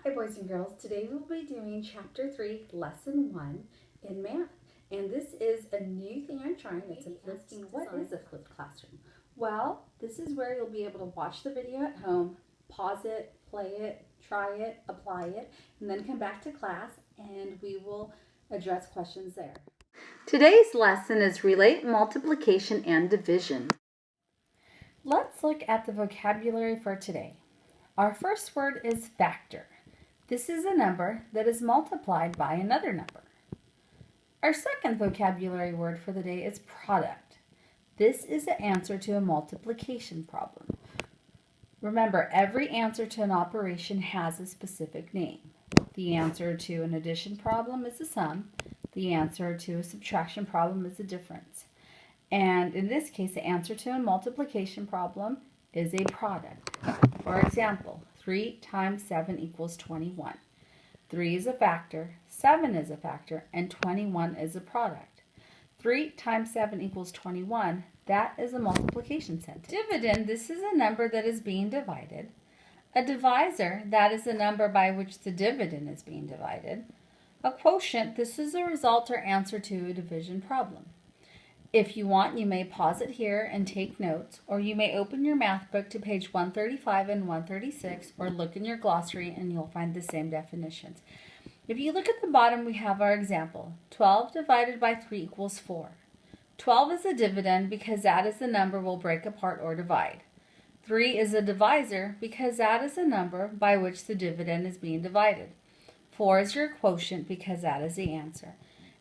Hi boys and girls, today we'll be doing chapter 3, lesson 1 in math. And this is a new thing I'm trying. It's a flipped design. What is a flipped classroom? Well, this is where you'll be able to watch the video at home, pause it, play it, try it, apply it, and then come back to class and we will address questions there. Today's lesson is relate multiplication and division. Let's look at the vocabulary for today. Our first word is factor. This is a number that is multiplied by another number. Our second vocabulary word for the day is product. This is the answer to a multiplication problem. Remember, every answer to an operation has a specific name. The answer to an addition problem is a sum. The answer to a subtraction problem is a difference. And in this case, the answer to a multiplication problem is a product. For example, 3 times 7 equals 21. 3 is a factor, 7 is a factor, and 21 is a product. 3 times 7 equals 21. That is a multiplication sentence. Dividend, this is a number that is being divided. A divisor, that is the number by which the dividend is being divided. A quotient, this is a result or answer to a division problem. If you want, you may pause it here and take notes, or you may open your math book to page 135 and 136, or look in your glossary and you'll find the same definitions. If you look at the bottom, we have our example. 12 divided by 3 equals 4. 12 is a dividend because that is the number we'll break apart or divide. 3 is a divisor because that is the number by which the dividend is being divided. 4 is your quotient because that is the answer.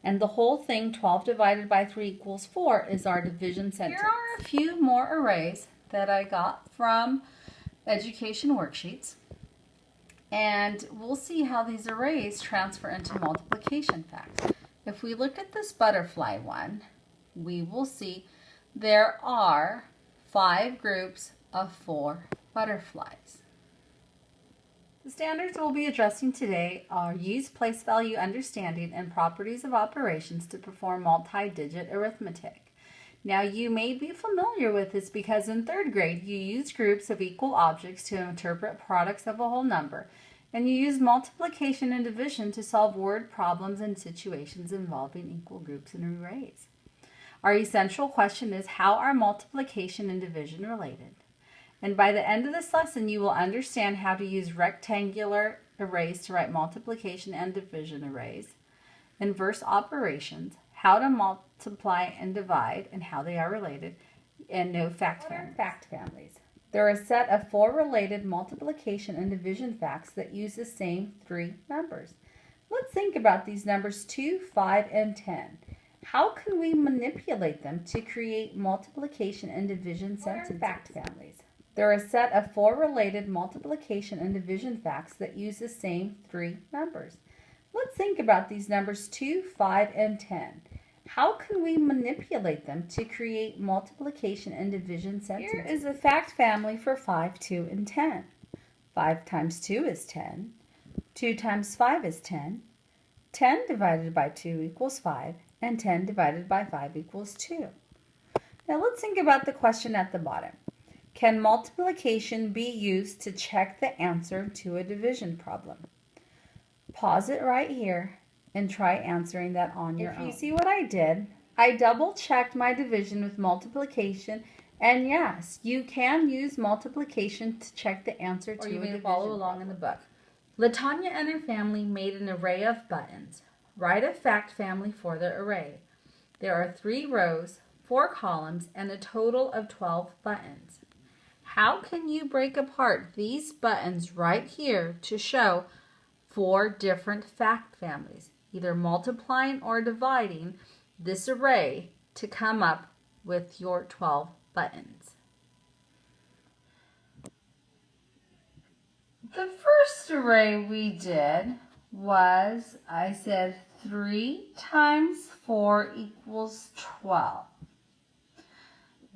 And the whole thing, 12 divided by 3 equals 4, is our division sentence. Here are a few more arrays that I got from education worksheets. And we'll see how these arrays transfer into multiplication facts. If we look at this butterfly one, we will see there are 5 groups of 4 butterflies. The standards we'll be addressing today are use place value understanding and properties of operations to perform multi-digit arithmetic. Now you may be familiar with this because in 3rd grade you use groups of equal objects to interpret products of a whole number, and you use multiplication and division to solve word problems and situations involving equal groups and arrays. Our essential question is, how are multiplication and division related? And by the end of this lesson, you will understand how to use rectangular arrays to write multiplication and division arrays, inverse operations, how to multiply and divide, and how they are related, and know fact families. There are a set of 4 related multiplication and division facts that use the same 3 numbers. Let's think about these numbers 2, 5, and 10. How can we manipulate them to create multiplication and division sentences? Fact families. There are a set of 4 related multiplication and division facts that use the same 3 numbers. Let's think about these numbers 2, 5, and 10. How can we manipulate them to create multiplication and division sentences? Here is a fact family for 5, 2, and 10. 5 times 2 is 10. 2 times 5 is 10. 10 divided by 2 equals 5. And 10 divided by 5 equals 2. Now let's think about the question at the bottom. Can multiplication be used to check the answer to a division problem? Pause it right here and try answering that on your own. If you see what I did, I double-checked my division with multiplication, and yes, you can use multiplication to check the answer to a division problem. Or you may follow along in the book. LaTanya and her family made an array of buttons. Write a fact family for the array. There are 3 rows, 4 columns, and a total of 12 buttons. How can you break apart these buttons right here to show 4 different fact families, either multiplying or dividing this array to come up with your 12 buttons? The first array we did was, I said 3 times 4 equals 12.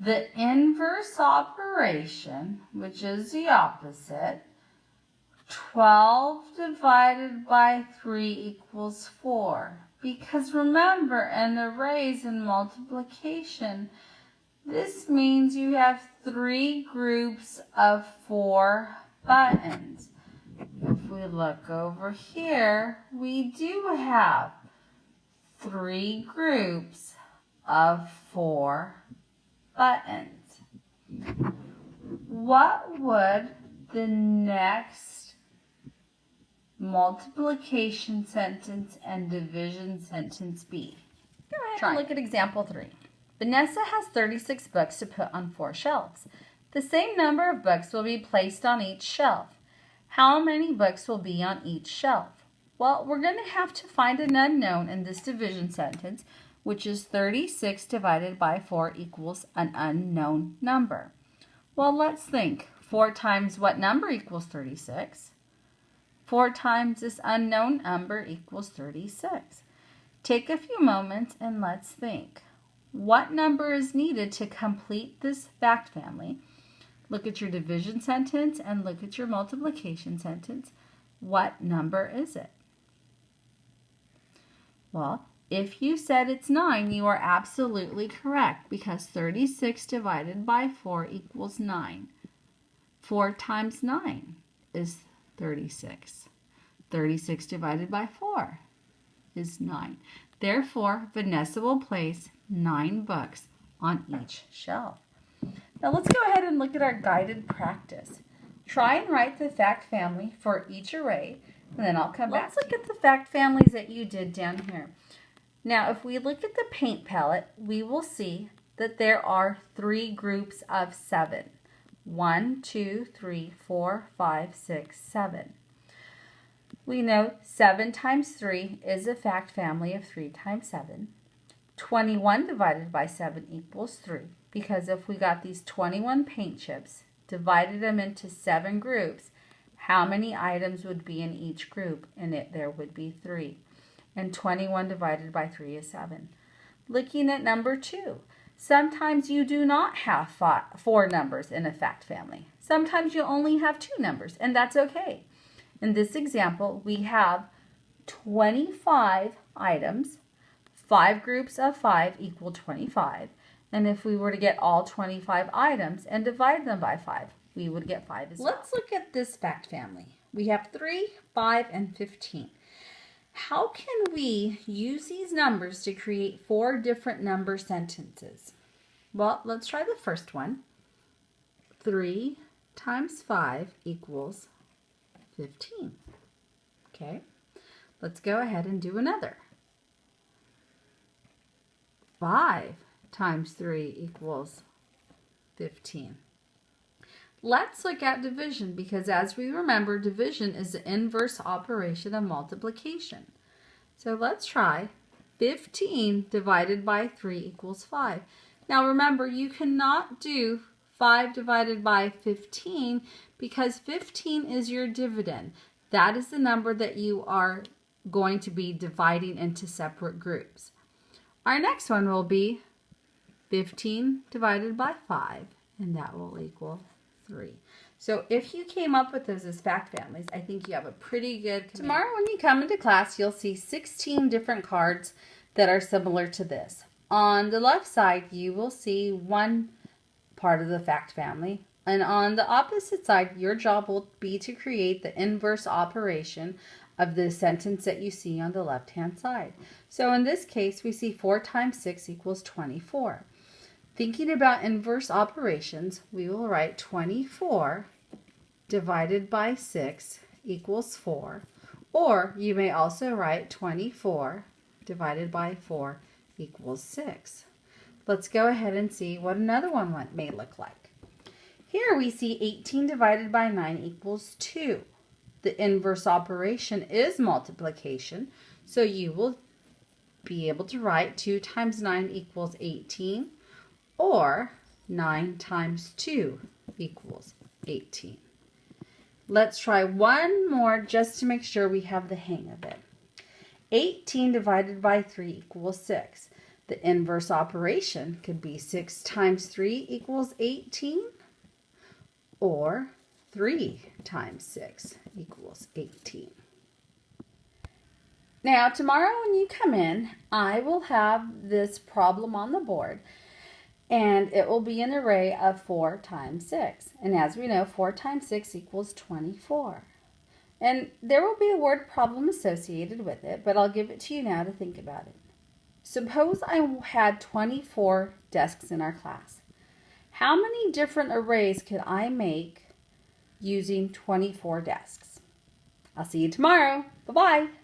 The inverse operation, which is the opposite, 12 divided by 3 equals 4. Because remember, in arrays and multiplication, this means you have 3 groups of 4 buttons. we look over here, we do have 3 groups of 4 buttons. What would the next multiplication sentence and division sentence be? Go ahead and look at example 3. Vanessa has 36 books to put on 4 shelves. The same number of books will be placed on each shelf. How many books will be on each shelf? Well, we're going to have to find an unknown in this division sentence, which is 36 divided by 4 equals an unknown number. Well, let's think. 4 times what number equals 36? 4 times this unknown number equals 36. Take a few moments and let's think. What number is needed to complete this fact family? Look at your division sentence and look at your multiplication sentence. What number is it? Well, if you said it's 9, you are absolutely correct because 36 divided by 4 equals 9. 4 times 9 is 36. 36 divided by 4 is 9. Therefore, Vanessa will place 9 books on each shelf. Now let's go ahead and look at our guided practice. Try and write the fact family for each array, and then I'll come back. Let's look at the fact families that you did down here. Now, if we look at the paint palette, we will see that there are 3 groups of 7. 1, 2, 3, 4, 5, 6, 7. We know 7 times 3 is a fact family of 3 times 7. 21 divided by 7 equals 3, because if we got these 21 paint chips, divided them into 7 groups, how many items would be in each group? And there would be 3. And 21 divided by 3 is 7. Looking at number 2, sometimes you do not have 4 numbers in a fact family. Sometimes you only have 2 numbers, and that's okay. In this example, we have 25 items. 5 groups of 5 equal 25. And if we were to get all 25 items and divide them by 5, we would get 5 as well. Let's look at this fact family. We have 3, 5, and 15. How can we use these numbers to create 4 different number sentences? Well, let's try the first one. 3 times 5 equals 15. Okay, let's go ahead and do another. 5 times 3 equals 15. Let's look at division because as we remember, division is the inverse operation of multiplication. So let's try 15 divided by 3 equals 5. Now remember, you cannot do 5 divided by 15 because 15 is your dividend. That is the number that you are going to be dividing into separate groups. Our next one will be 15 divided by 5, and that will equal 3. So if you came up with those as fact families, I think you have a pretty good command. Tomorrow when you come into class, you'll see 16 different cards that are similar to this. On the left side, you will see one part of the fact family, and on the opposite side, your job will be to create the inverse operation of the sentence that you see on the left-hand side. So in this case, we see 4 times 6 equals 24. Thinking about inverse operations, we will write 24 divided by 6 equals 4. Or you may also write 24 divided by 4 equals 6. Let's go ahead and see what another one may look like. Here we see 18 divided by 9 equals 2. The inverse operation is multiplication, so you will be able to write 2 times 9 equals 18, or 9 times 2 equals 18. Let's try one more just to make sure we have the hang of it. 18 divided by 3 equals 6. The inverse operation could be 6 times 3 equals 18, or 3 times 6 equals 18. Now, tomorrow when you come in, I will have this problem on the board, and it will be an array of 4 times 6. And as we know, 4 times 6 equals 24. And there will be a word problem associated with it, but I'll give it to you now to think about it. Suppose I had 24 desks in our class. How many different arrays could I make using 24 desks? I'll see you tomorrow. Bye-bye.